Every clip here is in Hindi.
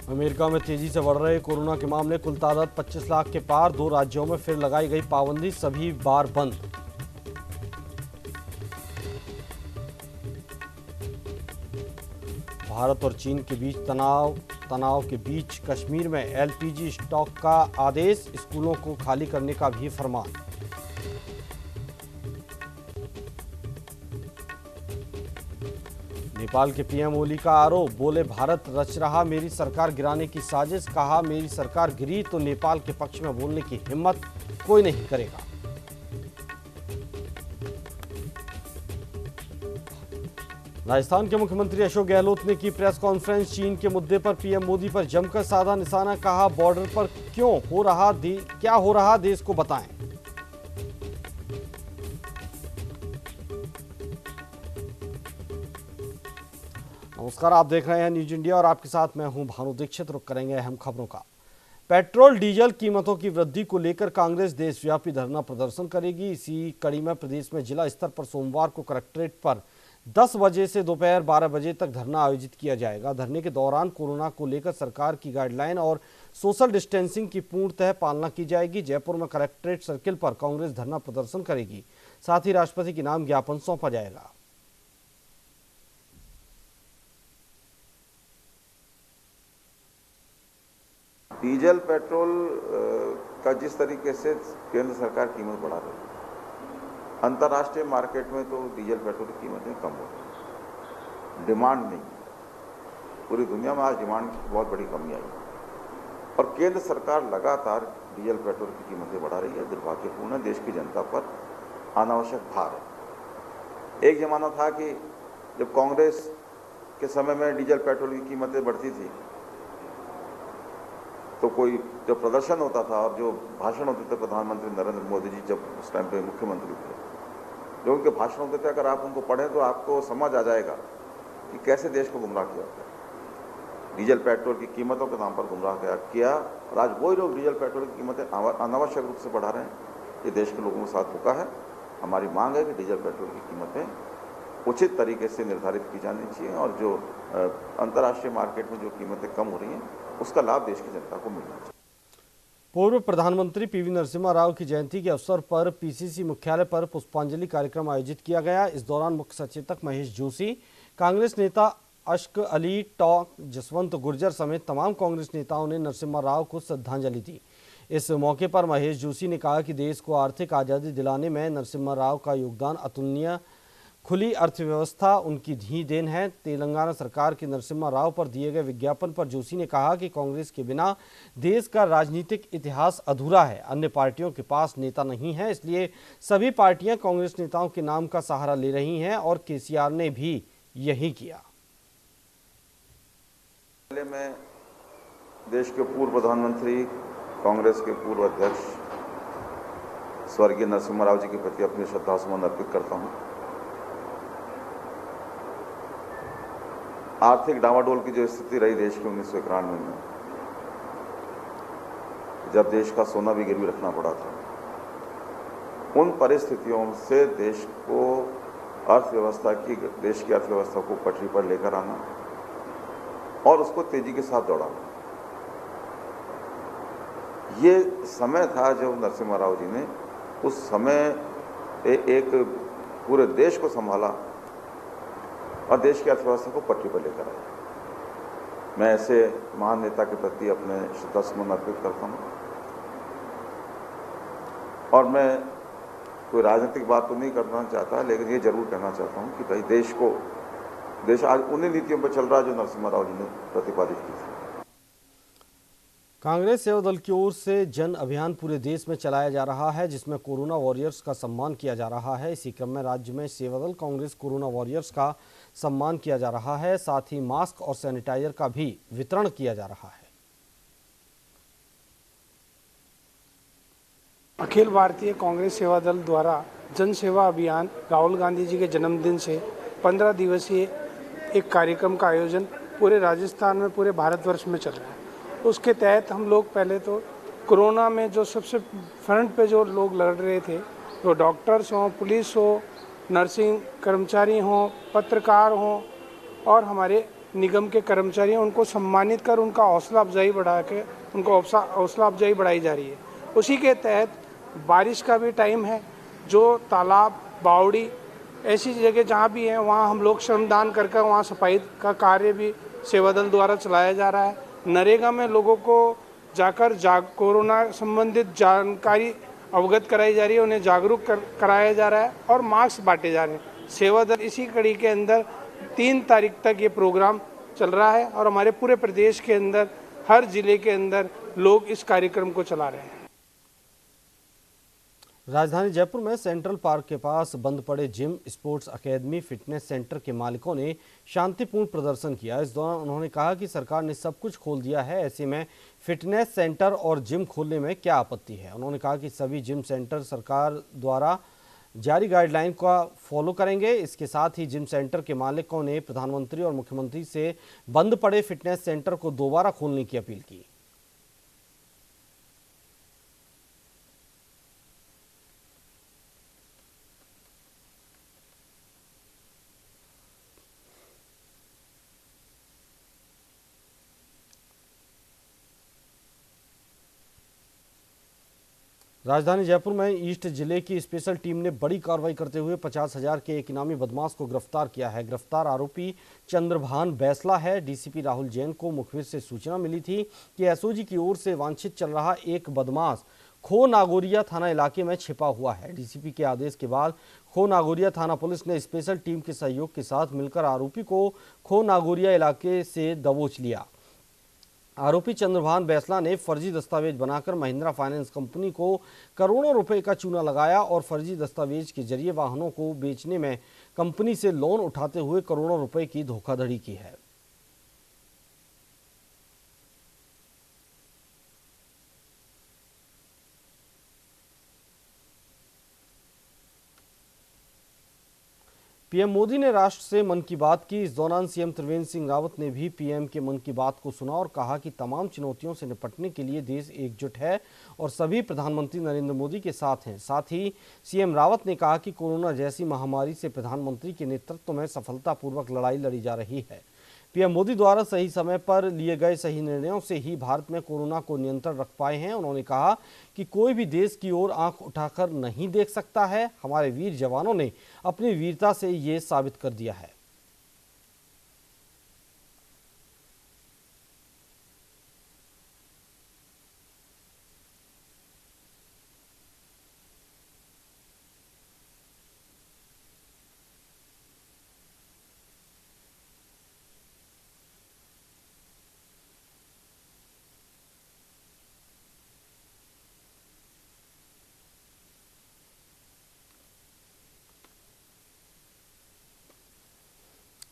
अमेरिका में तेजी से बढ़ रहे कोरोना के मामले, कुल तादाद 25 लाख के पार। 2 राज्यों में फिर लगाई गई पाबंदी, सभी बार बंद। भारत और चीन के बीच तनाव के बीच कश्मीर में एलपीजी स्टॉक का आदेश, स्कूलों को खाली करने का भी फरमान। नेपाल के पीएम ओली का आरोप, बोले भारत रच रहा मेरी सरकार गिराने की साजिश। कहा मेरी सरकार गिरी तो नेपाल के पक्ष में बोलने की हिम्मत कोई नहीं करेगा। राजस्थान के मुख्यमंत्री अशोक गहलोत ने की प्रेस कॉन्फ्रेंस, चीन के मुद्दे पर पीएम मोदी पर जमकर साधा निशाना। कहा बॉर्डर पर क्या हो रहा देश को बताएं। नमस्कार, आप देख रहे हैं न्यूज इंडिया और आपके साथ मैं हूं भानु दीक्षित। रुक करेंगे अहम खबरों का। पेट्रोल डीजल कीमतों की वृद्धि को लेकर कांग्रेस देशव्यापी धरना प्रदर्शन करेगी। इसी कड़ी में प्रदेश में जिला स्तर पर सोमवार को कलेक्ट्रेट पर 10 बजे से दोपहर 12 बजे तक धरना आयोजित किया जाएगा। धरने के दौरान कोरोना को लेकर सरकार की गाइडलाइन और सोशल डिस्टेंसिंग की पूर्णतः पालना की जाएगी। जयपुर में कलेक्ट्रेट सर्किल पर कांग्रेस धरना प्रदर्शन करेगी। साथ ही राष्ट्रपति के नाम ज्ञापन सौंपा जाएगा। डीजल पेट्रोल का जिस तरीके से केंद्र सरकार कीमत बढ़ा रही है, अंतर्राष्ट्रीय मार्केट में तो डीजल पेट्रोल की कीमतें कम हो रही है, डिमांड नहीं है। पूरी दुनिया में आज डिमांड की बहुत बड़ी कमी आई है और केंद्र सरकार लगातार डीजल पेट्रोल की कीमतें बढ़ा रही है। दुर्भाग्यपूर्ण है, देश की जनता पर अनावश्यक भार है। एक जमाना था कि जब कांग्रेस के समय में डीजल पेट्रोल की कीमतें बढ़ती थी तो कोई जो प्रदर्शन होता था और जो भाषण होते थे प्रधानमंत्री नरेंद्र मोदी जी जब उस टाइम पे मुख्यमंत्री थे, जो उनके भाषण होते थे, अगर आप उनको पढ़ें तो आपको समझ आ जाएगा कि कैसे देश को गुमराह किया होता है। डीजल पेट्रोल की कीमतों के नाम पर गुमराह किया और आज वही लोग डीजल पेट्रोल की कीमतें अनावश्यक रूप से बढ़ा रहे हैं। ये देश के लोगों के साथ धोखा है। हमारी मांग है कि डीजल पेट्रोल की कीमतें उचित तरीके से निर्धारित की जानी चाहिए और जो अंतर्राष्ट्रीय मार्केट में जो कीमतें कम हो रही हैं उसका लाभ देश की जनता को मिलना चाहिए। पूर्व प्रधानमंत्री पीवी नरसिम्हा राव की जयंती के अवसर पर पीसीसी मुख्यालय पर पुष्पांजलि कार्यक्रम आयोजित किया गया। इस दौरान मुख्य सचेतक महेश जोशी, कांग्रेस नेता अश्क अली टॉक, जसवंत गुर्जर समेत तमाम कांग्रेस नेताओं ने नरसिम्हा राव को श्रद्धांजलि दी। इस मौके पर महेश जोशी ने कहा कि देश को आर्थिक आज़ादी दिलाने में नरसिम्हा राव का योगदान अतुलनीय। खुली अर्थव्यवस्था उनकी ही देन है। तेलंगाना सरकार के नरसिम्हा राव पर दिए गए विज्ञापन पर जोशी ने कहा कि कांग्रेस के बिना देश का राजनीतिक इतिहास अधूरा है। अन्य पार्टियों के पास नेता नहीं है, इसलिए सभी पार्टियां कांग्रेस नेताओं के नाम का सहारा ले रही हैं और केसीआर ने भी यही किया। मैं देश के पूर्व प्रधानमंत्री, कांग्रेस के पूर्व अध्यक्ष स्वर्गीय नरसिम्हा राव जी के प्रति अपनी श्रद्धासुमन अर्पित करता हूं। आर्थिक डावाडोल की जो स्थिति रही देश की 1991 में, जब देश का सोना भी गिरवी रखना पड़ा था, उन परिस्थितियों से देश की अर्थव्यवस्था को पटरी पर लेकर आना और उसको तेजी के साथ दौड़ाना, ये समय था जो नरसिम्हा राव जी ने उस समय एक पूरे देश को संभाला और देश की अर्थव्यवस्था को पटरी पर लेकर आए। मैं ऐसे महान नेता के प्रति अपने श्रद्धासुमन अर्पित करता हूँ और मैं कोई राजनीतिक बात तो नहीं करना चाहता, लेकिन ये जरूर कहना चाहता हूँ कि भाई देश आज उन्हीं नीतियों पर चल रहा है जो नरसिम्हा राव जी ने प्रतिपादित की थी। कांग्रेस सेवा दल की ओर से जन अभियान पूरे देश में चलाया जा रहा है, जिसमें कोरोना वॉरियर्स का सम्मान किया जा रहा है। इसी क्रम में राज्य में सेवा दल कांग्रेस कोरोना वॉरियर्स का सम्मान किया जा रहा है। साथ ही मास्क और सैनिटाइजर का भी वितरण किया जा रहा है। अखिल भारतीय कांग्रेस सेवा दल द्वारा जन सेवा अभियान राहुल गांधी जी के जन्मदिन से 15 दिवसीय एक कार्यक्रम का आयोजन पूरे राजस्थान में, पूरे भारतवर्ष में चल रहा है। उसके तहत हम लोग पहले तो कोरोना में जो सबसे फ्रंट पे जो लोग लड़ रहे थे, तो डॉक्टर्स हों, पुलिस हो, नर्सिंग कर्मचारी हों, पत्रकार हों और हमारे निगम के कर्मचारी हैं, उनको सम्मानित कर उनका हौसला अफजाई बढ़ा के उनको हौसला अफजाई बढ़ाई जा रही है। उसी के तहत बारिश का भी टाइम है, जो तालाब, बावड़ी ऐसी जगह जहाँ भी हैं वहाँ हम लोग श्रमदान करके वहाँ सफाई का कार्य भी सेवा दल द्वारा चलाया जा रहा है। नरेगा में लोगों को जाकर कोरोना संबंधित जानकारी अवगत कराई जा रही है, उन्हें जागरूक कराया जा रहा है और मास्क बांटे जा रहे हैं। सेवा दल इसी कड़ी के अंदर 3 तारीख तक ये प्रोग्राम चल रहा है और हमारे पूरे प्रदेश के अंदर हर जिले के अंदर लोग इस कार्यक्रम को चला रहे हैं। राजधानी जयपुर में सेंट्रल पार्क के पास बंद पड़े gym, sports academy, fitness centre के मालिकों ने शांतिपूर्ण प्रदर्शन किया। इस दौरान उन्होंने कहा कि सरकार ने सब कुछ खोल दिया है, ऐसे में फिटनेस सेंटर और जिम खोलने में क्या आपत्ति है। उन्होंने कहा कि सभी जिम सेंटर सरकार द्वारा जारी गाइडलाइन का फॉलो करेंगे। इसके साथ ही जिम सेंटर के मालिकों ने प्रधानमंत्री और मुख्यमंत्री से बंद पड़े फिटनेस सेंटर को दोबारा खोलने की अपील की। राजधानी जयपुर में ईस्ट जिले की स्पेशल टीम ने बड़ी कार्रवाई करते हुए 50,000 के एक इनामी बदमाश को गिरफ्तार किया है। गिरफ्तार आरोपी चंद्रभान बैसला है। डीसीपी राहुल जैन को मुखबिर से सूचना मिली थी कि एसओजी की ओर से वांछित चल रहा एक बदमाश खो नागौरिया थाना इलाके में छिपा हुआ है। डीसीपी के आदेश के बाद खो नागौरिया थाना पुलिस ने स्पेशल टीम के सहयोग के साथ मिलकर आरोपी को खो नागौरिया इलाके से दबोच लिया। आरोपी चंद्रभान बैसला ने फर्जी दस्तावेज बनाकर महिंद्रा फाइनेंस कंपनी को करोड़ों रुपए का चूना लगाया और फर्जी दस्तावेज के जरिए वाहनों को बेचने में कंपनी से लोन उठाते हुए करोड़ों रुपए की धोखाधड़ी की है। पीएम मोदी ने राष्ट्र से मन की बात की। इस दौरान सीएम त्रिवेंद्र सिंह रावत ने भी पीएम के मन की बात को सुना और कहा कि तमाम चुनौतियों से निपटने के लिए देश एकजुट है और सभी प्रधानमंत्री नरेंद्र मोदी के साथ हैं। साथ ही सीएम रावत ने कहा कि कोरोना जैसी महामारी से प्रधानमंत्री के नेतृत्व में सफलतापूर्वक लड़ाई लड़ी जा रही है। पीएम मोदी द्वारा सही समय पर लिए गए सही निर्णयों से ही भारत में कोरोना को नियंत्रण रख पाए हैं। उन्होंने कहा कि कोई भी देश की ओर आंख उठाकर नहीं देख सकता है। हमारे वीर जवानों ने अपनी वीरता से ये साबित कर दिया है।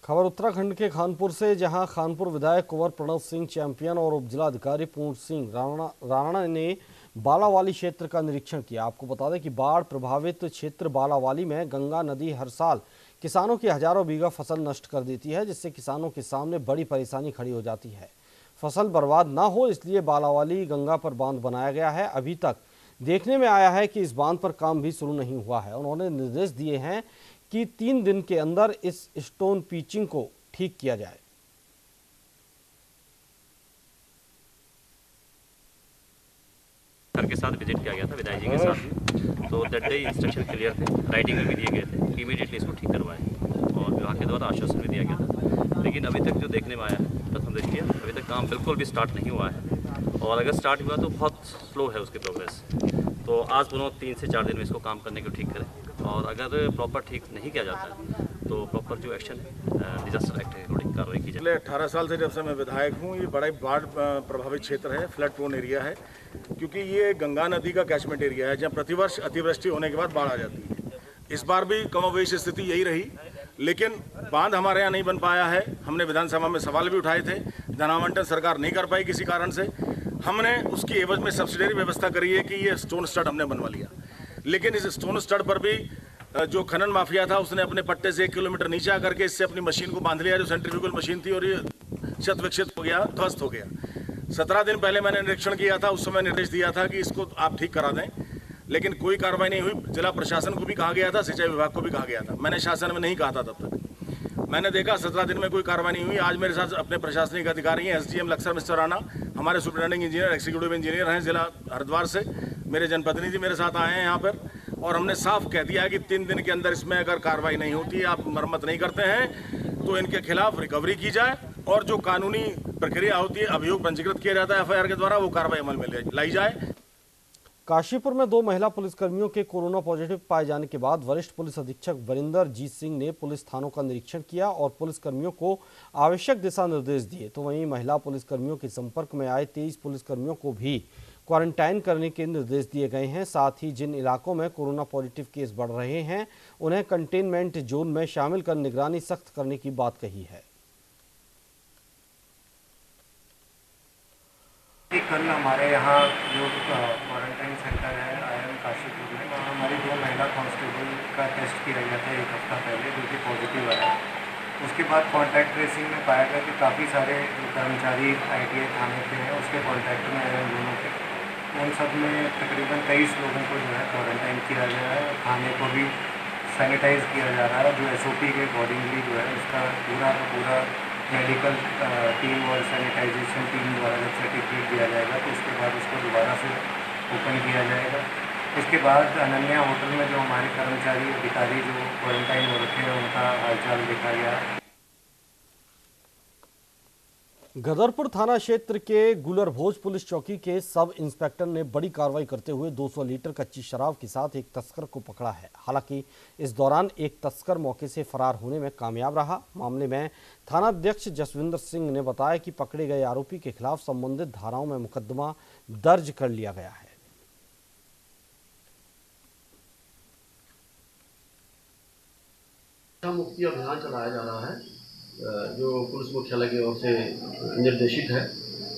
खबर उत्तराखंड के खानपुर से, जहां खानपुर विधायक कुंवर प्रणव सिंह चैंपियन और उप जिलाधिकारी पूर्ण सिंह राणा ने बालावाली क्षेत्र का निरीक्षण किया। आपको बता दें कि बाढ़ प्रभावित क्षेत्र बालावाली में गंगा नदी हर साल किसानों की हजारों बीघा फसल नष्ट कर देती है, जिससे किसानों के सामने बड़ी परेशानी खड़ी हो जाती है। फसल बर्बाद ना हो इसलिए बालावाली गंगा पर बांध बनाया गया है। अभी तक देखने में आया है कि इस बांध पर काम भी शुरू नहीं हुआ है। उन्होंने निर्देश दिए हैं कि 3 दिन के अंदर इस स्टोन पिचिंग को ठीक किया जाए। सर के साथ विजिट किया गया था, विधायक जी के साथ, तो दैट डे इंस्ट्रक्शन क्लियर थे, राइटिंग में भी दिए गए थे, इमीडिएटली इसको ठीक करवाएं और विभाग के द्वारा आश्वासन भी दिया गया था। लेकिन अभी तक जो देखने में आया है प्रथम दृष्टया अभी तक काम बिल्कुल भी स्टार्ट नहीं हुआ है और अगर स्टार्ट हुआ तो बहुत स्लो है उसकी प्रोग्रेस। तो आज पुनः 3 से 4 दिन में इसको काम करने को ठीक करें और अगर प्रॉपर ठीक नहीं किया जाता है तो प्रॉपर जो एक्शन है डिजास्टर एक्ट के अकॉर्डिंग कार्रवाई की जाए। पिछले 18 साल से जब से मैं विधायक हूँ, ये बड़ा बाढ़ प्रभावित क्षेत्र है, फ्लड प्रोन एरिया है, क्योंकि ये गंगा नदी का कैचमेंट एरिया है जहाँ प्रतिवर्ष अतिवृष्टि होने के बाद बाढ़ आ जाती है। इस बार भी कमोवेश स्थिति यही रही, लेकिन बांध हमारे यहाँ नहीं बन पाया है। हमने विधानसभा में सवाल भी उठाए थे, धनावंटन सरकार नहीं कर पाई किसी कारण से। हमने उसकी एवज में सब्सिडरी व्यवस्था करी है कि ये स्टोन स्टड हमने बनवा लिया, लेकिन इस स्टोन स्टड पर भी जो खनन माफिया था उसने अपने पट्टे से 1 किलोमीटर नीचे आकर के इससे अपनी मशीन को बांध लिया, जो सेंट्रीफ्यूगल मशीन थी, और ये शत विकसित हो गया, ध्वस्त हो गया। 17 दिन पहले मैंने निरीक्षण किया था, उस समय निर्देश दिया था कि इसको आप ठीक करा दें, लेकिन कोई कार्रवाई नहीं हुई। जिला प्रशासन को भी कहा गया था, सिंचाई विभाग को भी कहा गया था, मैंने शासन में नहीं कहा था तब तक। मैंने देखा 17 दिन में कोई कार्रवाई नहीं हुई। आज मेरे साथ अपने प्रशासनिक अधिकारी हैं, SDM लक्सर मिस्टर राणा, हमारे सुपरिटेंडिंग इंजीनियर, एग्जीक्यूटिव इंजीनियर हैं जिला हरिद्वार से, मेरे जनप्रतिनिधि मेरे साथ आए हैं यहाँ पर, और हमने साफ कह दिया है कि 3 दिन के अंदर इसमें अगर कार्रवाई नहीं होती, आप मरम्मत नहीं करते हैं, तो इनके खिलाफ रिकवरी की जाए और जो कानूनी प्रक्रिया होती है, अभियोग पंजीकृत किया जाता है FIR के द्वारा, वो कार्रवाई अमल में लाई जाए। काशीपुर में 2 महिला पुलिसकर्मियों के कोरोना पॉजिटिव पाए जाने के बाद वरिष्ठ पुलिस अधीक्षक वरिंदर जीत सिंह ने पुलिस थानों का निरीक्षण किया और पुलिसकर्मियों को आवश्यक दिशा निर्देश दिए। तो वहीं महिला पुलिसकर्मियों के संपर्क में आए 23 पुलिसकर्मियों को भी क्वारंटाइन करने के निर्देश दिए गए हैं। साथ ही जिन इलाकों में कोरोना पॉजिटिव केस बढ़ रहे हैं, उन्हें कंटेनमेंट जोन में शामिल कर निगरानी सख्त करने की बात कही है। कल हमारे यहाँ जो क्वारंटाइन सेंटर है IIM काशीपुर में, वहाँ हमारी 2 महिला कांस्टेबल का टेस्ट किया गया था 1 हफ्ता पहले, जो कि पॉजिटिव आया। उसके बाद कॉन्टैक्ट ट्रेसिंग में पाया गया कि काफ़ी सारे कर्मचारी ITI थाने के हैं, उसके कॉन्टैक्ट में आए दोनों के। उन सब में तकरीबन 23 लोगों को जो है क्वारंटाइन किया गया है। थाने को भी सैनिटाइज़ किया जा रहा है, जो SOP के अकॉर्डिंगली जो है उसका पूरा मेडिकल टीम और सैनिटाइजेशन टीम द्वारा जब सर्टिफिकेट दिया जाएगा तो उसके बाद उसको दोबारा से ओपन किया जाएगा। उसके बाद अनन्या होटल में जो हमारे कर्मचारी अधिकारी जो क्वारंटाइन हो रखे हैं, उनका हालचाल देखा गया। गदरपुर थाना क्षेत्र के गुलरभोज पुलिस चौकी के सब इंस्पेक्टर ने बड़ी कार्रवाई करते हुए 200 लीटर कच्ची शराब के साथ एक तस्कर को पकड़ा है। हालांकि इस दौरान एक तस्कर मौके से फरार होने में कामयाब रहा। मामले में थानाध्यक्ष जसविंदर सिंह ने बताया कि पकड़े गए आरोपी के खिलाफ संबंधित धाराओं में मुकदमा दर्ज कर लिया गया है। मुक्ति अभियान चलाया जा रहा है जो पुलिस मुख्यालय की ओर से निर्देशित है।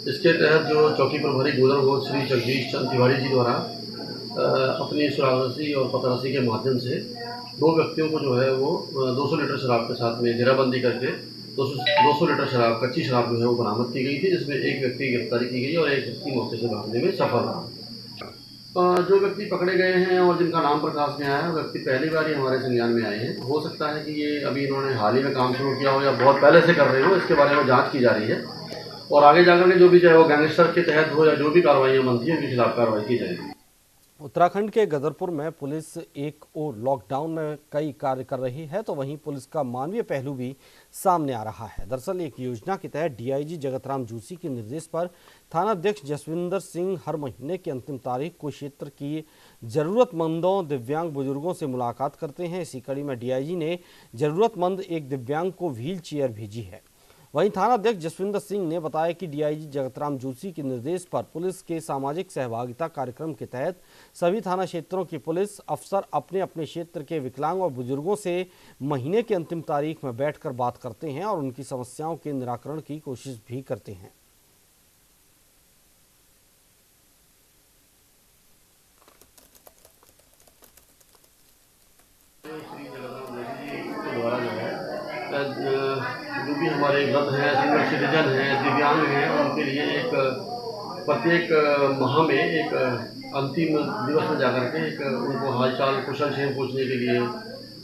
इसके तहत जो चौकी प्रभारी गुलरभोज श्री जगदीश चंद्र तिवारी जी द्वारा अपनी सुरागरसी और पतरसी के माध्यम से 2 व्यक्तियों को जो है वो 200 लीटर शराब के साथ में घेराबंदी करके 200 लीटर शराब, कच्ची शराब जो है वो बरामद की गई थी, जिसमें एक व्यक्ति की गिरफ्तारी की गई और एक व्यक्ति मौके से भागने में सफल रहा। जो व्यक्ति पकड़े गए हैं और जिनका नाम प्रकाश में आया है, व्यक्ति पहली बार ही हमारे संज्ञान में आए हैं। हो सकता है कि ये अभी इन्होंने हाल ही में काम शुरू किया हो या बहुत पहले से कर रहे हो, इसके बारे में जांच की जा रही है और आगे जाकर के जो भी चाहे वो गैंगस्टर के तहत हो या जो भी कार्रवाइयाँ बनती हैं, उनके खिलाफ कार्रवाई की जाएगी। उत्तराखंड के गदरपुर में पुलिस एक और लॉकडाउन में कई कार्य कर रही है, तो वहीं पुलिस का मानवीय पहलू भी सामने आ रहा है। दरअसल एक योजना के तहत DIG जगतराम जूसी के निर्देश पर थानाध्यक्ष जसविंदर सिंह हर महीने की अंतिम तारीख को क्षेत्र की जरूरतमंदों दिव्यांग बुजुर्गों से मुलाकात करते हैं। इसी कड़ी में DIG ने जरूरतमंद एक दिव्यांग को व्हील चेयर भेजी है। वहीं थानाध्यक्ष जसविंदर सिंह ने बताया कि DIG जगतराम जूसी के निर्देश पर पुलिस के सामाजिक सहभागिता कार्यक्रम के तहत सभी थाना क्षेत्रों की पुलिस अफसर अपने अपने क्षेत्र के विकलांग और बुजुर्गों से महीने की अंतिम तारीख में बैठकर बात करते हैं और उनकी समस्याओं के निराकरण की कोशिश भी करते हैं। जो भी हमारे वृद्ध हैं, सीनियर सिटीजन हैं, दिव्यांग हैं, उनके लिए एक प्रत्येक माह में एक अंतिम दिवस में जाकर के एक उनको हालचाल कुशल क्षेम पूछने के लिए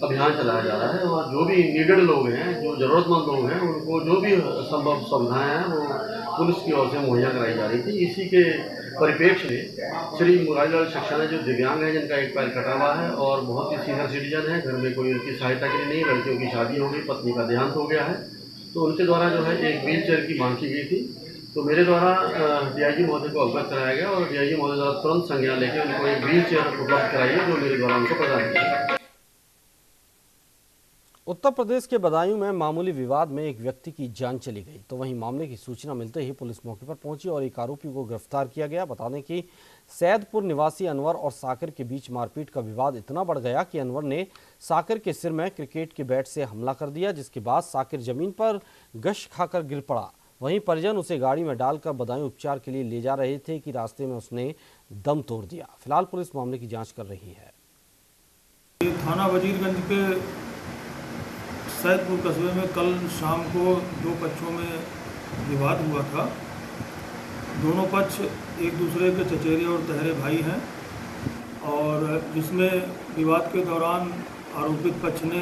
अभियान चलाया जा रहा है। और जो भी नीडेड लोग हैं, जो ज़रूरतमंद लोग हैं, उनको जो भी संभव सुविधाएँ हैं वो पुलिस की ओर से मुहैया कराई जा रही थी। इसी के परिप्रेक्ष्य में श्री मुरारीलाल सक्सेना जो दिव्यांग हैं, जिनका एक पैर कटा हुआ है और बहुत ही सीनियर सिटीजन है, घर में कोई उनकी सहायता के लिए नहीं, लड़कियों की शादी हो गई, पत्नी का देहांत हो गया है, तो उनके द्वारा जो है एक व्हील चेयर की मांग की गई थी। तो मेरे द्वारा DIG महोदय को अवगत कराया गया और DIG महोदय द्वारा तुरंत संज्ञान लेकर उनको एक व्हील चेयर उपलब्ध कराई है, जो मेरे द्वारा उनको प्रदान किया। उत्तर प्रदेश के बदायूं में मामूली विवाद में एक व्यक्ति की जान चली गई, तो वहीं मामले की सूचना मिलते ही पुलिस मौके पर पहुंची और एक आरोपी को गिरफ्तार किया गया। बता दें कि सैदपुर निवासी अनवर और साकिर के बीच मारपीट का विवाद इतना बढ़ गया कि अनवर ने साकिर के सिर में क्रिकेट के बैट से हमला कर दिया, जिसके बाद साकिर जमीन पर गश खाकर गिर पड़ा। वहीं परिजन उसे गाड़ी में डालकर बदायूं उपचार के लिए ले जा रहे थे कि रास्ते में उसने दम तोड़ दिया। फिलहाल पुलिस मामले की जाँच कर रही है। थाना वजीरगंज के सैदपुर कस्बे में कल शाम को 2 कक्षों में विवाद हुआ था। दोनों पक्ष एक दूसरे के चचेरे और तहरे भाई हैं और जिसमें विवाद के दौरान आरोपित पक्ष ने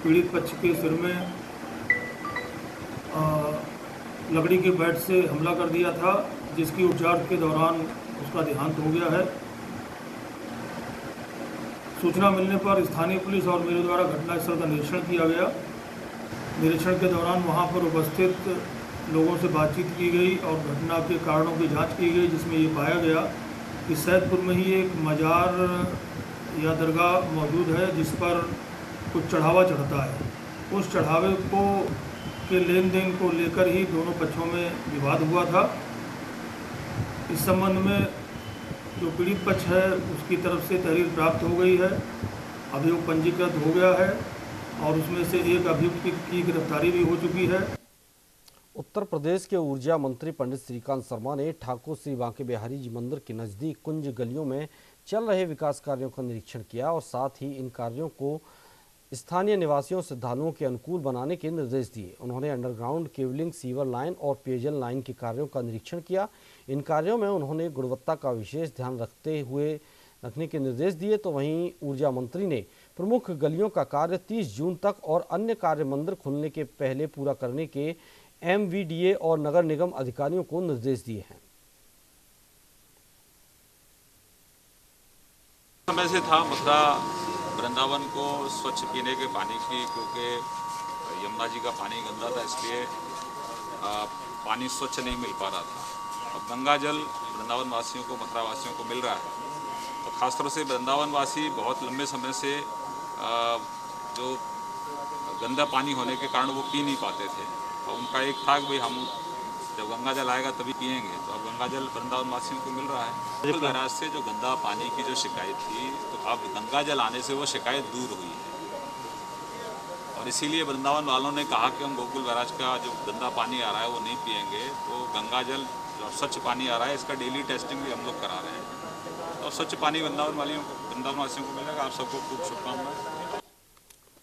पीड़ित पक्ष के सिर में लकड़ी के बैट से हमला कर दिया था, जिसकी उपचार के दौरान उसका देहांत हो गया है। सूचना मिलने पर स्थानीय पुलिस और मेरे द्वारा घटनास्थल का निरीक्षण किया गया। निरीक्षण के दौरान वहां पर उपस्थित लोगों से बातचीत की गई और घटना के कारणों की जांच की गई, जिसमें ये पाया गया कि सैदपुर में ही एक मजार या दरगाह मौजूद है जिस पर कुछ चढ़ावा चढ़ता है। उस चढ़ावे के लेन देन को लेकर ही दोनों पक्षों में विवाद हुआ था। इस संबंध में जो पीड़ित पक्ष है उसकी तरफ से तहरीर प्राप्त हो गई है, अभियोग पंजीकृत हो गया है और उसमें से एक अभियुक्त की गिरफ्तारी भी हो चुकी है। उत्तर प्रदेश के ऊर्जा मंत्री पंडित श्रीकांत शर्मा ने ठाकुर श्री बांके बिहारी जी मंदिर के नज़दीक कुंज गलियों में चल रहे विकास कार्यों का निरीक्षण किया और साथ ही इन कार्यों को स्थानीय निवासियों श्रद्धालुओं के अनुकूल बनाने के निर्देश दिए। उन्होंने अंडरग्राउंड केबलिंग, सीवर लाइन और पेयजल लाइन के कार्यों का निरीक्षण किया। इन कार्यों में उन्होंने गुणवत्ता का विशेष ध्यान रखने के निर्देश दिए। तो वहीं ऊर्जा मंत्री ने प्रमुख गलियों का कार्य 30 जून तक और अन्य कार्य मंदिर खुलने के पहले पूरा करने के MVDA और नगर निगम अधिकारियों को निर्देश दिए हैं। समय से था मथुरा वृंदावन को स्वच्छ पीने के पानी की, क्योंकि यमुना जी का पानी गंदा था, इसलिए पानी स्वच्छ नहीं मिल पा रहा था। अब गंगा जल वृंदावन वासियों को, मथुरा वासियों को मिल रहा है और ख़ासतौर से वृंदावन वासी बहुत लंबे समय से जो गंदा पानी होने के कारण वो पी नहीं पाते थे और उनका एक था कि भाई हम जब गंगा जल आएगा तभी पिएंगे। तो अब गंगा जल वृंदावन वासियों को मिल रहा है। महाराज से जो गंदा पानी की जो शिकायत थी, तो अब गंगा जल आने से वो शिकायत दूर हुई है और इसीलिए वृंदावन वालों ने कहा कि हम गोकुल महाराज का जो गंदा पानी आ रहा है वो नहीं पिएंगे। तो गंगा जल जो स्वच्छ पानी आ रहा है इसका डेली टेस्टिंग भी हम लोग करा रहे हैं और स्वच्छ पानी वृंदावन वासियों को मिलेगा। आप सबको खूब शुभकामनाएं।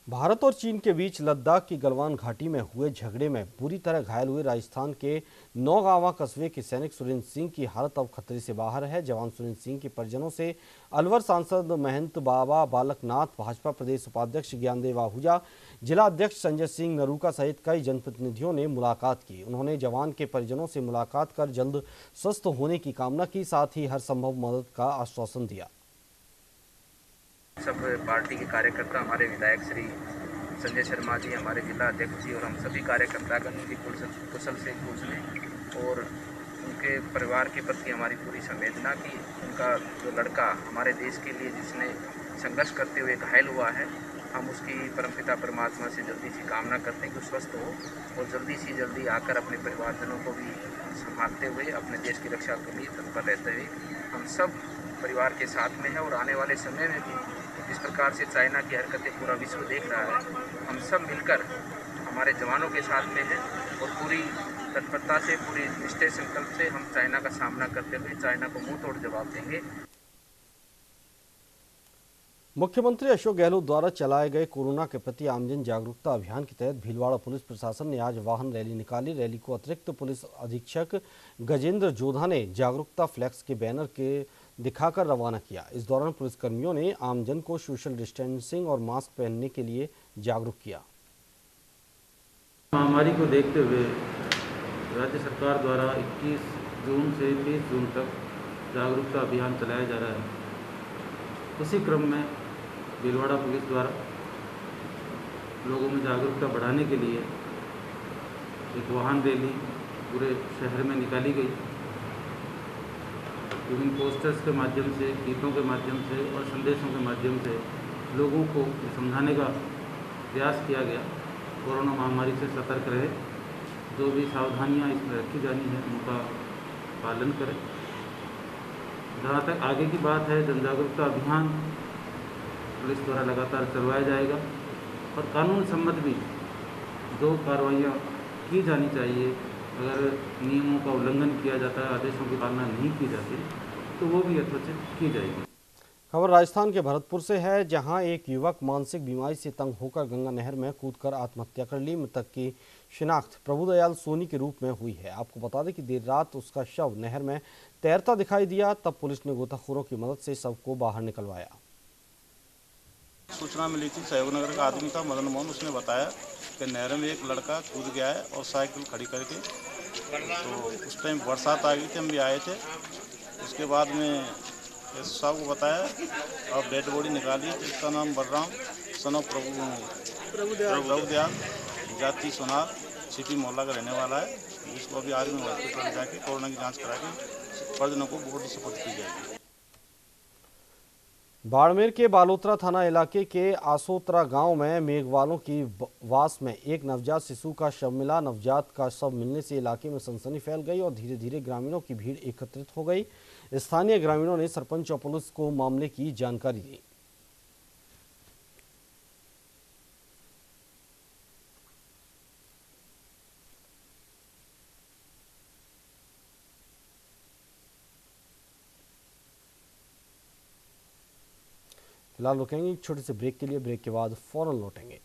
भारत और चीन के बीच लद्दाख की गलवान घाटी में हुए झगड़े में बुरी तरह घायल हुए राजस्थान के नौगांवा कस्बे के सैनिक सुरेंद्र सिंह की हालत अब खतरे से बाहर है। जवान सुरेंद्र सिंह के परिजनों से अलवर सांसद महंत बाबा बालकनाथ, भाजपा प्रदेश उपाध्यक्ष ज्ञानदेव आहूजा, जिला अध्यक्ष संजय सिंह नरूका सहित कई जनप्रतिनिधियों ने मुलाकात की। उन्होंने जवान के परिजनों से मुलाकात कर जल्द स्वस्थ होने की कामना की, साथ ही हर संभव मदद का आश्वासन दिया। सब पार्टी के कार्यकर्ता, हमारे विधायक श्री संजय शर्मा जी, हमारे जिला अध्यक्ष जी और हम सभी कार्यकर्तागण उनकी कुशल से पूछने और उनके परिवार के प्रति हमारी पूरी संवेदना की। उनका जो लड़का हमारे देश के लिए जिसने संघर्ष करते हुए घायल हुआ है, हम उसकी परमपिता परमात्मा से जल्दी सी कामना करते हैं कि स्वस्थ हो और जल्दी आकर अपने परिवारजनों को भी संभालते हुए अपने देश की रक्षा के लिए तत्पर रहते हुए हम सब परिवार के साथ में है। और आने वाले समय में भी जिस प्रकार से चाइना की हरकतें पूरा विश्व देख रहा है, हम सब मिलकर हमारे जवानों के साथ में हैं और पूरी तत्परता से, पूरी निष्ठा संकल्प से हम चाइना का सामना करते हुए चाइना को मुंह तोड़ जवाब देंगे। मुख्यमंत्री अशोक गहलोत द्वारा चलाए गए कोरोना के प्रति आमजन जागरूकता अभियान के तहत भीलवाड़ा पुलिस प्रशासन ने आज वाहन रैली निकाली। रैली को अतिरिक्त पुलिस अधीक्षक गजेंद्र जोधा ने जागरूकता फ्लैक्स के बैनर के दिखाकर रवाना किया। इस दौरान पुलिसकर्मियों ने आमजन को सोशल डिस्टेंसिंग और मास्क पहनने के लिए जागरूक किया। महामारी को देखते हुए राज्य सरकार द्वारा 21 जून से 30 जून तक जागरूकता अभियान चलाया जा रहा है। उसी क्रम में भीलवाड़ा पुलिस द्वारा लोगों में जागरूकता बढ़ाने के लिए एक वाहन रैली पूरे शहर में निकाली गई। विभिन्न पोस्टर्स के माध्यम से, गीतों के माध्यम से और संदेशों के माध्यम से लोगों को समझाने का प्रयास किया गया। कोरोना महामारी से सतर्क रहे, जो भी सावधानियां इसमें रखी जानी है उनका पालन करें। जहाँ तक आगे की बात है, जन जागरूकता अभियान पुलिस द्वारा लगातार चलवाया जाएगा और कानून सम्मत भी जो कार्रवाइयाँ की जानी चाहिए, अगर नियमों का उल्लंघन किया जाता है, आदेशों की पालना नहीं की जाती, तो वो भी यथोचित की जाएगी। खबर राजस्थान के भरतपुर से है, जहां एक युवक मानसिक बीमारी से तंग होकर गंगा नहर में कूदकर आत्महत्या कर ली। मृतक की शिनाख्त प्रभुदयाल सोनी के रूप में हुई है। आपको बता दें कि देर रात उसका शव नहर में तैरता दिखाई दिया, तब पुलिस ने गोताखोरों की मदद से शव को बाहर निकलवाया। सूचना मिली थी, सहयोगनगर का आदमी था मदन मोहन, उसने बताया कि नहर में एक लड़का कूद गया है और साइकिल खड़ी करके। तो उस टाइम बरसात आ गई थी, हम भी आए थे। उसके बाद में साहब को बताया और डेड बॉडी निकाली। इसका नाम बलराम सन ऑफ प्रभुदयाल, जाति सोनार, सिटी मोहल्ला का रहने वाला है। जिसको अभी आर्मी हॉस्पिटल जाके कोरोना की जांच करा के परिजनों को बॉडी सपोर्ट की जाएगी। बाड़मेर के बालोतरा थाना इलाके के आसोतरा गांव में मेघवालों की वास में एक नवजात शिशु का शव मिला। नवजात का शव मिलने से इलाके में सनसनी फैल गई और धीरे धीरे ग्रामीणों की भीड़ एकत्रित हो गई। स्थानीय ग्रामीणों ने सरपंच और पुलिस को मामले की जानकारी दी। फिलहाल रुकेंगे एक छोटे से ब्रेक के लिए। ब्रेक के बाद फौरन लौटेंगे।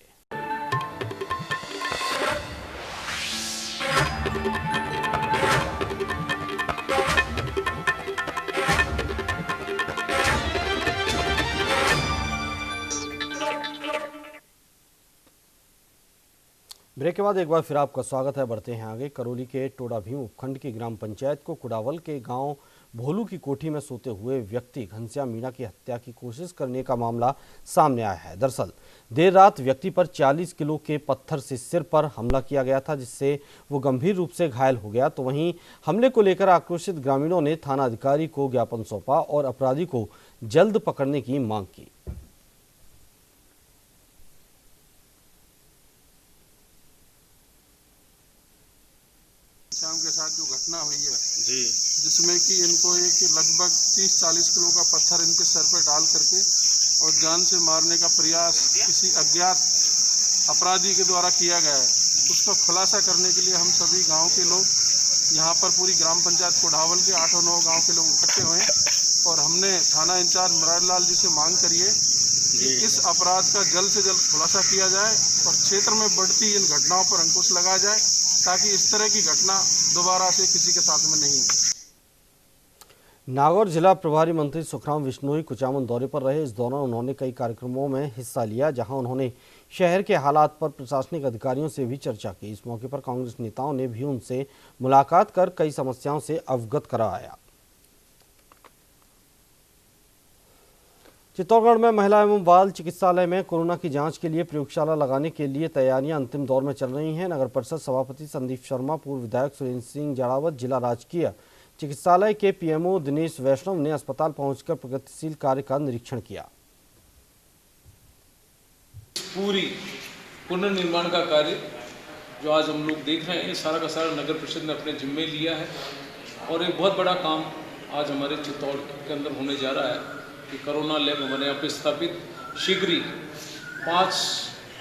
ब्रेक के बाद एक बार फिर आपका स्वागत है। बढ़ते हैं आगे। करौली के टोडा भीम उपखंड की ग्राम पंचायत को कुडावल के गांव भोलू की कोठी में सोते हुए व्यक्ति घनश्याम मीणा की हत्या की कोशिश करने का मामला सामने आया है। दरअसल देर रात व्यक्ति पर 40 किलो के पत्थर से सिर पर हमला किया गया था, जिससे वो गंभीर रूप से घायल हो गया। तो वहीं हमले को लेकर आक्रोशित ग्रामीणों ने थाना अधिकारी को ज्ञापन सौंपा और अपराधी को जल्द पकड़ने की मांग की। श्याम के साथ जो घटना हुई है जी, जिसमें कि इनको एक लगभग 30-40 किलो का पत्थर इनके सर पर डाल करके और जान से मारने का प्रयास किसी अज्ञात अपराधी के द्वारा किया गया है, उसका खुलासा करने के लिए हम सभी गांव के लोग यहाँ पर पूरी ग्राम पंचायत कोडावल के 8 और 9 गाँव के लोग इकट्ठे हुए और हमने थाना इंचार्ज मुरारलाल जी से मांग करी है कि इस अपराध का जल्द से जल्द खुलासा किया जाए और क्षेत्र में बढ़ती इन घटनाओं पर अंकुश लगाया जाए, ताकि इस तरह की घटना दोबारा से किसी के साथ में नहीं हो। नागौर जिला प्रभारी मंत्री सुखराम विश्नोई कुचामन दौरे पर रहे। इस दौरान उन्होंने कई कार्यक्रमों में हिस्सा लिया, जहां उन्होंने शहर के हालात पर प्रशासनिक अधिकारियों से भी चर्चा की। इस मौके पर कांग्रेस नेताओं ने भी उनसे मुलाकात कर कई समस्याओं से अवगत कराया। चित्तौड़गढ़ में महिला एवं बाल चिकित्सालय में कोरोना की जांच के लिए प्रयोगशाला लगाने के लिए तैयारियां अंतिम दौर में चल रही हैं। नगर परिषद सभापति संदीप शर्मा, पूर्व विधायक सुरेंद्र सिंह जाड़ावत, जिला राजकीय चिकित्सालय के पीएमओ दिनेश वैष्णव ने अस्पताल पहुंचकर प्रगतिशील कार्य का निरीक्षण किया। पूरी पुनर्निर्माण का कार्य जो आज हम लोग देख रहे हैं, सारा का सारा नगर परिषद ने अपने जिम्मे लिया है और एक बहुत बड़ा काम आज हमारे चित्तौड़ के अंदर होने जा रहा है कि कोरोना लैब हमारे यहाँ पे स्थापित शीघ्र ही 5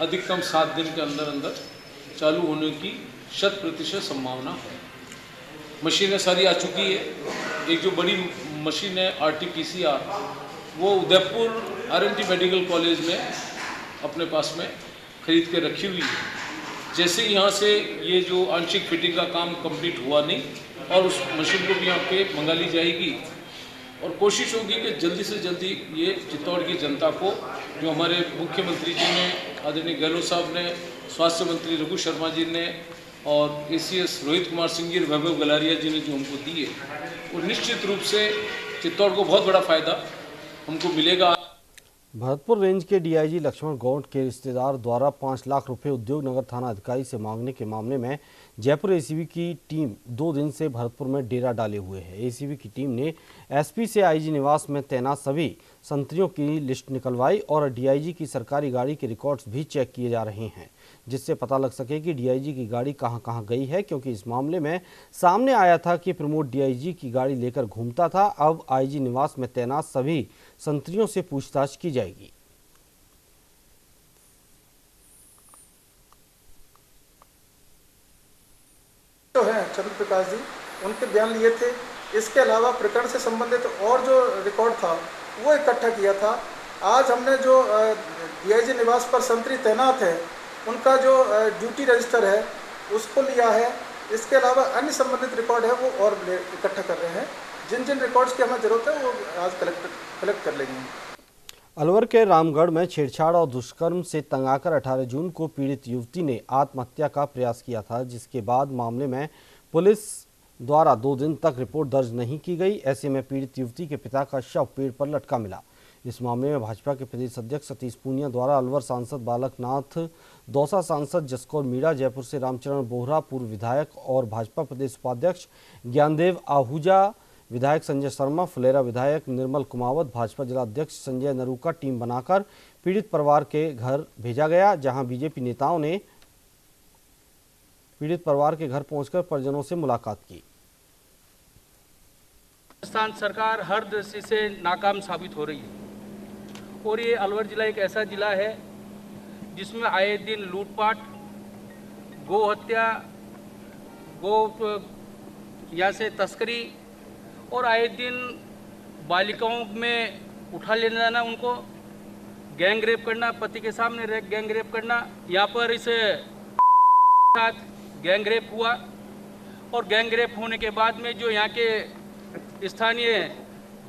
अधिकतम 7 दिन के अंदर अंदर चालू होने की 100% संभावना है। मशीनें सारी आ चुकी है। एक जो बड़ी मशीन है RT-PCR, वो उदयपुर RNT मेडिकल कॉलेज में अपने पास में खरीद के रखी हुई है। जैसे यहाँ से ये जो आंशिक फिटिंग का काम कंप्लीट हुआ नहीं और उस मशीन को भी यहाँ पे मंगा ली जाएगी और कोशिश होगी कि जल्दी से जल्दी ये चित्तौड़ की जनता को, जो हमारे मुख्यमंत्री जी ने, आदरणीय गहलोत साहब ने, स्वास्थ्य मंत्री रघु शर्मा जी ने और ACS रोहित कुमार सिंह जी, वैभव गलारिया जी ने जो हमको दी है, वो निश्चित रूप से चित्तौड़ को बहुत बड़ा फायदा हमको मिलेगा। भरतपुर रेंज के DIG लक्ष्मण गौड़ के रिश्तेदार द्वारा 5 लाख रुपए उद्योग नगर थाना अधिकारी से मांगने के मामले में जयपुर ACB की टीम 2 दिन से भरतपुर में डेरा डाले हुए है। ACB की टीम ने SP से IG निवास में तैनात सभी संतरियों की लिस्ट निकलवाई और DIG की सरकारी गाड़ी के रिकॉर्ड्स भी चेक किए जा रहे हैं, जिससे पता लग सके कि DIG की गाड़ी कहां गई है, क्योंकि इस मामले में सामने आया था कि प्रमोद DIG की गाड़ी लेकर घूमता था। अब IG निवास में तैनात सभी संतरियों से पूछताछ की जाएगी। तो है चंद्र प्रकाश जी, उनके बयान लिए थे इसके अलावा प्रकरण से संबंधित और जो रिकॉर्ड था वो इकट्ठा किया था। आज हमने जो DIG निवास पर संतरी तैनात है उनका जो ड्यूटी रजिस्टर है उसको लिया है। इसके अलावा अन्य संबंधित रिकॉर्ड है वो और इकट्ठा कर रहे हैं। जिन जिन रिकॉर्ड्स की हमें ज़रूरत है वो आज कलेक्ट कर लेंगे। अलवर के रामगढ़ में छेड़छाड़ और दुष्कर्म से तंग आकर 18 जून को पीड़ित युवती ने आत्महत्या का प्रयास किया था, जिसके बाद मामले में पुलिस द्वारा 2 दिन तक रिपोर्ट दर्ज नहीं की गई। ऐसे में पीड़ित युवती के पिता का शव पेड़ पर लटका मिला। इस मामले में भाजपा के प्रदेश अध्यक्ष सतीश पूनिया द्वारा अलवर सांसद बालकनाथ, दौसा सांसद जसकौर मीणा, जयपुर से रामचरण बोहरा पूर्व विधायक और भाजपा प्रदेश उपाध्यक्ष ज्ञानदेव आहूजा, विधायक संजय शर्मा, फुलेरा विधायक निर्मल कुमावत, भाजपा जिला अध्यक्ष संजय नरूका टीम बनाकर पीड़ित परिवार के घर भेजा गया, जहां बीजेपी नेताओं ने पीड़ित परिवार के घर पहुंचकर परिजनों से मुलाकात की। राजस्थान सरकार हर दृष्टि से नाकाम साबित हो रही है और ये अलवर जिला एक ऐसा जिला है जिसमें आए दिन लूटपाट, गौ हत्या, गौ यहाँ से तस्करी और आए दिन बालिकाओं में उठा ले जाना, उनको गैंग रेप करना, पति के सामने गैंग रेप करना। यहाँ पर इस साथ गैंग रेप हुआ और गैंग रेप होने के बाद में जो यहाँ के स्थानीय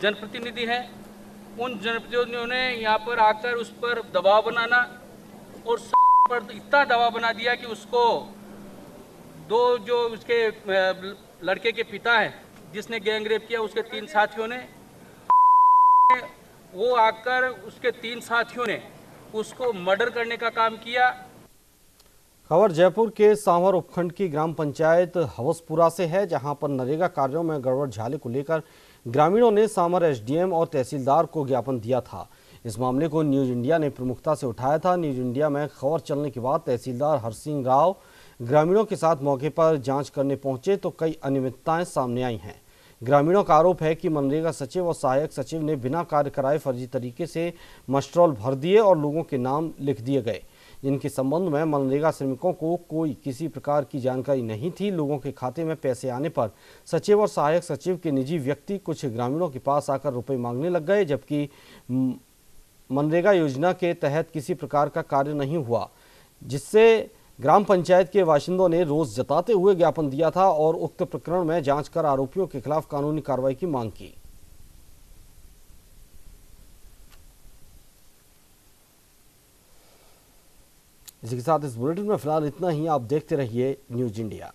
जनप्रतिनिधि हैं उन जनप्रतिनिधियों ने यहाँ पर आकर उस पर दबाव बनाना और पर इतना दबाव बना दिया कि उसको जो उसके लड़के के पिता हैं जिसने गैंग रेप किया उसके 3 साथियों ने वो आकर उसके 3 साथियों ने उसको मर्डर करने का काम किया। खबर जयपुर के सांवर उपखंड की ग्राम पंचायत हवसपुरा से है, जहां पर नरेगा कार्यों में गड़बड़ झाले को लेकर ग्रामीणों ने सांवर SDM और तहसीलदार को ज्ञापन दिया था। इस मामले को न्यूज इंडिया ने प्रमुखता से उठाया था। न्यूज इंडिया में खबर चलने के बाद तहसीलदार हरसिंह राव ग्रामीणों के साथ मौके पर जांच करने पहुंचे तो कई अनियमितताएं सामने आई हैं। ग्रामीणों का आरोप है कि मनरेगा सचिव और सहायक सचिव ने बिना कार्य कराए फर्जी तरीके से मस्ट्रोल भर दिए और लोगों के नाम लिख दिए गए, जिनके संबंध में मनरेगा श्रमिकों को कोई किसी प्रकार की जानकारी नहीं थी। लोगों के खाते में पैसे आने पर सचिव और सहायक सचिव के निजी व्यक्ति कुछ ग्रामीणों के पास आकर रुपए मांगने लग गए, जबकि मनरेगा योजना के तहत किसी प्रकार का कार्य नहीं हुआ, जिससे ग्राम पंचायत के बाशिंदों ने रोष जताते हुए ज्ञापन दिया था और उक्त प्रकरण में जांच कर आरोपियों के खिलाफ कानूनी कार्रवाई की मांग की। इसी के साथ इस बुलेटिन में फिलहाल इतना ही। आप देखते रहिए न्यूज इंडिया।